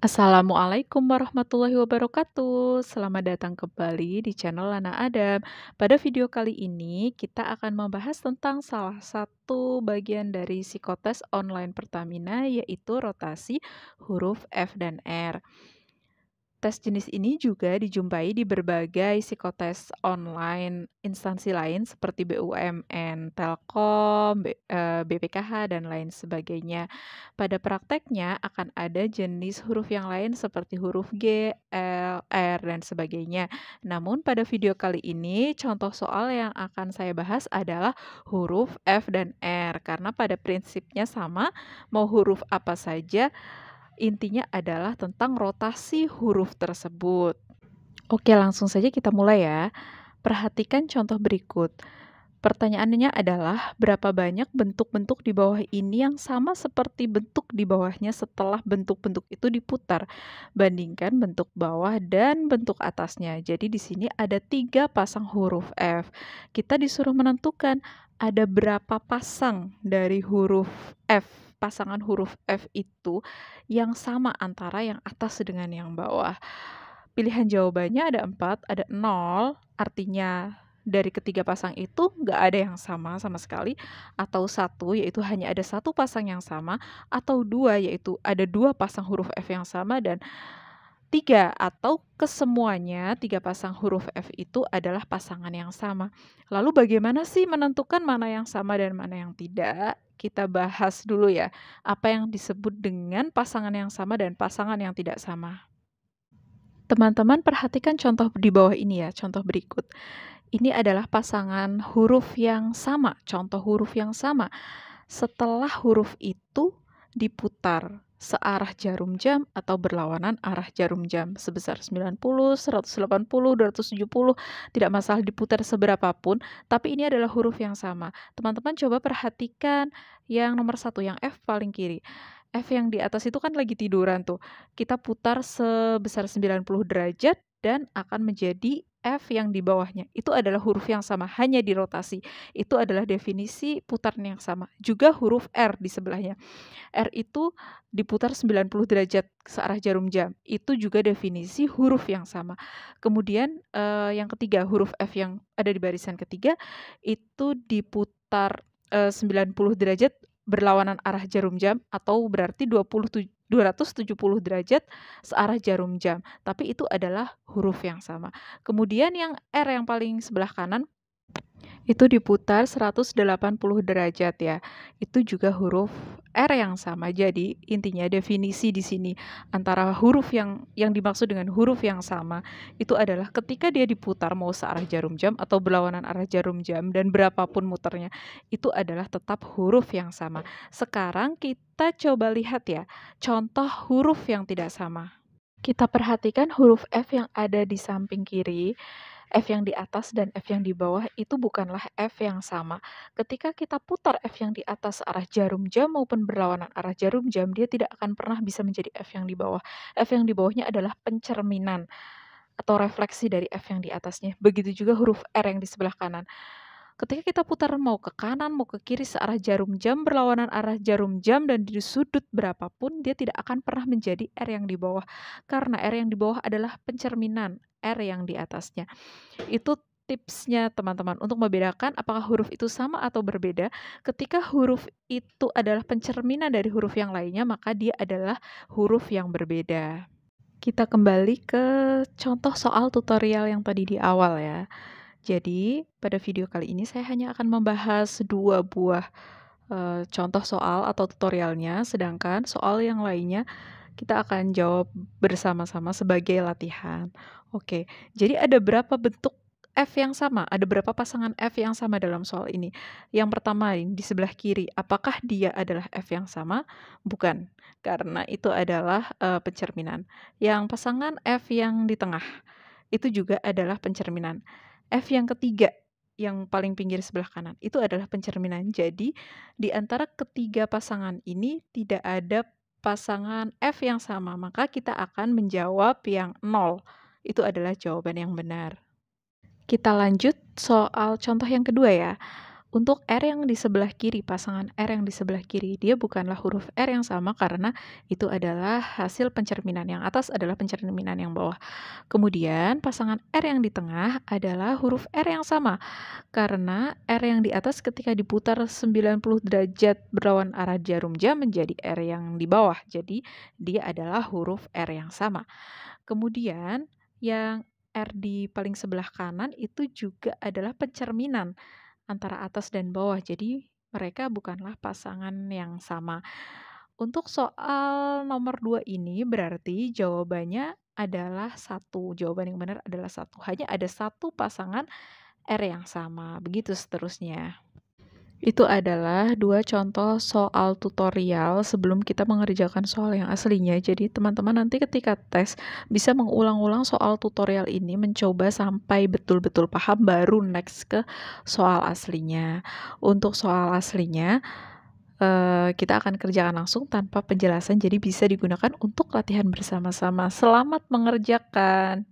Assalamualaikum warahmatullahi wabarakatuh. Selamat datang kembali di channel Lana Adam. Pada video kali ini, kita akan membahas tentang salah satu bagian dari psikotes online Pertamina, yaitu rotasi huruf F dan R. Tes jenis ini juga dijumpai di berbagai psikotes online instansi lain seperti BUMN, Telkom, BPKH, dan lain sebagainya. Pada prakteknya akan ada jenis huruf yang lain seperti huruf G, L, R, dan sebagainya. Namun pada video kali ini contoh soal yang akan saya bahas adalah huruf F dan R karena pada prinsipnya sama, mau huruf apa saja. Intinya adalah tentang rotasi huruf tersebut. Oke, langsung saja kita mulai ya. Perhatikan contoh berikut. Pertanyaannya adalah berapa banyak bentuk-bentuk di bawah ini yang sama seperti bentuk di bawahnya setelah bentuk-bentuk itu diputar. Bandingkan bentuk bawah dan bentuk atasnya. Jadi di sini ada 3 pasang huruf F. Kita disuruh menentukan ada berapa pasang dari huruf F. Pasangan huruf F itu yang sama antara yang atas dengan yang bawah. Pilihan jawabannya ada 4, ada 0, artinya dari ketiga pasang itu nggak ada yang sama sama sekali, atau 1, yaitu hanya ada 1 pasang yang sama, atau 2, yaitu ada 2 pasang huruf F yang sama, dan 3, atau kesemuanya 3 pasang huruf F itu adalah pasangan yang sama. Lalu bagaimana sih menentukan mana yang sama dan mana yang tidak? Kita bahas dulu ya, apa yang disebut dengan pasangan yang sama dan pasangan yang tidak sama. Teman-teman perhatikan contoh di bawah ini ya, contoh berikut. Ini adalah pasangan huruf yang sama, contoh huruf yang sama. Setelah huruf itu diputar searah jarum jam atau berlawanan arah jarum jam sebesar 90, 180, 270, tidak masalah diputar seberapapun, tapi ini adalah huruf yang sama. Teman-teman coba perhatikan yang nomor 1, yang F paling kiri. F yang di atas itu kan lagi tiduran tuh. Kita putar sebesar 90 derajat dan akan menjadi F yang di bawahnya. Itu adalah huruf yang sama, hanya dirotasi. Itu adalah definisi putaran yang sama. Juga huruf R di sebelahnya. R itu diputar 90 derajat searah jarum jam. Itu juga definisi huruf yang sama. Kemudian yang ketiga, huruf F yang ada di barisan ketiga itu diputar 90 derajat berlawanan arah jarum jam atau berarti 270 derajat searah jarum jam. Tapi itu adalah huruf yang sama. Kemudian yang R yang paling sebelah kanan itu diputar 180 derajat ya. Itu juga huruf R yang sama. Jadi intinya definisi di sini antara huruf yang dimaksud dengan huruf yang sama itu adalah ketika dia diputar mau searah jarum jam atau berlawanan arah jarum jam dan berapapun muternya itu adalah tetap huruf yang sama. Sekarang kita coba lihat ya contoh huruf yang tidak sama. Kita perhatikan huruf F yang ada di samping kiri, F yang di atas dan F yang di bawah itu bukanlah F yang sama. Ketika kita putar F yang di atas arah jarum jam maupun berlawanan arah jarum jam, dia tidak akan pernah bisa menjadi F yang di bawah. F yang di bawahnya adalah pencerminan atau refleksi dari F yang di atasnya. Begitu juga huruf R yang di sebelah kanan. Ketika kita putar mau ke kanan, mau ke kiri searah jarum jam, berlawanan arah jarum jam, dan di sudut berapapun, dia tidak akan pernah menjadi R yang di bawah. Karena R yang di bawah adalah pencerminan R yang di atasnya. Itu tipsnya teman-teman untuk membedakan apakah huruf itu sama atau berbeda. Ketika huruf itu adalah pencerminan dari huruf yang lainnya, maka dia adalah huruf yang berbeda. Kita kembali ke contoh soal tutorial yang tadi di awal ya. Jadi, pada video kali ini saya hanya akan membahas 2 buah contoh soal atau tutorialnya, sedangkan soal yang lainnya kita akan jawab bersama-sama sebagai latihan. Oke, jadi ada berapa bentuk F yang sama? Ada berapa pasangan F yang sama dalam soal ini? Yang pertama ini di sebelah kiri, apakah dia adalah F yang sama? Bukan, karena itu adalah pencerminan. Yang pasangan F yang di tengah, itu juga adalah pencerminan. F yang ketiga, yang paling pinggir sebelah kanan, itu adalah pencerminan. Jadi, di antara ketiga pasangan ini tidak ada pasangan F yang sama, maka kita akan menjawab yang 0. Itu adalah jawaban yang benar. Kita lanjut soal contoh yang kedua ya. Untuk R yang di sebelah kiri, pasangan R yang di sebelah kiri, dia bukanlah huruf R yang sama karena itu adalah hasil pencerminan, yang atas adalah pencerminan yang bawah. Kemudian pasangan R yang di tengah adalah huruf R yang sama, karena R yang di atas ketika diputar 90 derajat berlawan arah jarum jam menjadi R yang di bawah. Jadi dia adalah huruf R yang sama. Kemudian yang R di paling sebelah kanan itu juga adalah pencerminan antara atas dan bawah. Jadi mereka bukanlah pasangan yang sama. Untuk soal nomor 2 ini berarti jawabannya adalah satu. Jawaban yang benar adalah satu. Hanya ada satu pasangan R yang sama. Begitu seterusnya. Itu adalah 2 contoh soal tutorial sebelum kita mengerjakan soal yang aslinya. Jadi teman-teman nanti ketika tes bisa mengulang-ulang soal tutorial ini, mencoba sampai betul-betul paham baru next ke soal aslinya. Untuk soal aslinya, kita akan kerjakan langsung tanpa penjelasan, jadi bisa digunakan untuk latihan bersama-sama. Selamat mengerjakan.